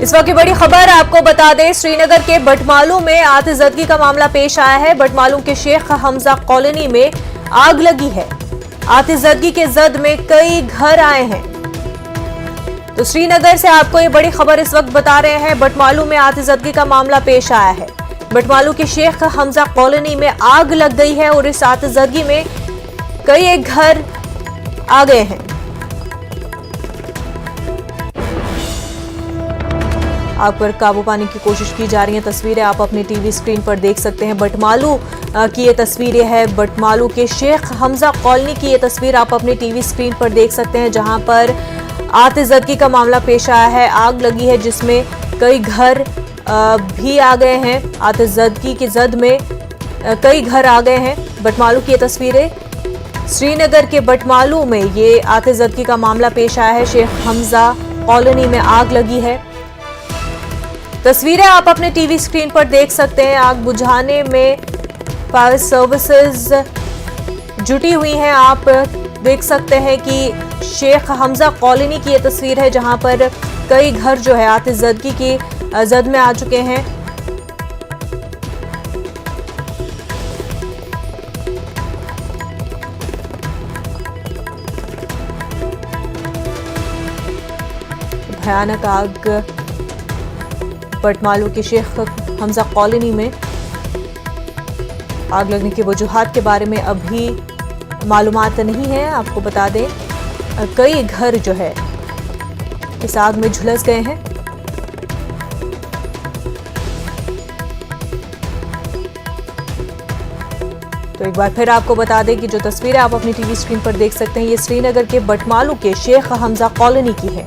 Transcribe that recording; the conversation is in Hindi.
इस वक्त की बड़ी खबर आपको बता दें, श्रीनगर के बटमालू में आतिशबाजी का मामला पेश आया है। बटमालू के शेख हमजा कॉलोनी में आग लगी है। आतिशबाजी के जद में कई घर आए हैं। तो श्रीनगर से आपको ये बड़ी खबर इस वक्त बता रहे हैं। बटमालू में आतिशबाजी का मामला पेश आया है। बटमालू के शेख हमजा कॉलोनी में आग लग गई है और इस आतिशबाजी में कई एक घर आ गए हैं। आग पर काबू पाने की कोशिश की जा रही है। तस्वीरें आप अपनी टीवी स्क्रीन पर देख सकते हैं। बटमालू की ये तस्वीरें है। बटमालू के शेख हमजा कॉलोनी की ये तस्वीर आप अपनी टीवी स्क्रीन पर देख सकते हैं, जहां पर आतिशबाजी का मामला पेश आया है। आग लगी है जिसमें कई घर भी आ गए हैं। आतिशबाजी की जद में कई घर आ गए हैं। बटमालू की ये तस्वीरें, श्रीनगर के बटमालू में ये आतिशबाजी का मामला पेश आया है। शेख हमजा कॉलोनी में आग लगी है। तस्वीरें आप अपने टीवी स्क्रीन पर देख सकते हैं। आग बुझाने में फायर सर्विसेज जुटी हुई हैं। आप देख सकते हैं कि शेख हमजा कॉलोनी की ये तस्वीर है, जहां पर कई घर जो है आतिशबाजी की जद में आ चुके हैं। भयानक आग बटमालू के शेख हमजा कॉलोनी में। आग लगने की वजूहात के बारे में अभी मालूमात नहीं है। आपको बता दें, कई घर जो है इस आग में झुलस गए हैं। तो एक बार फिर आपको बता दें कि जो तस्वीरें आप अपनी टीवी स्क्रीन पर देख सकते हैं, ये श्रीनगर के बटमालू के शेख हमजा कॉलोनी की है।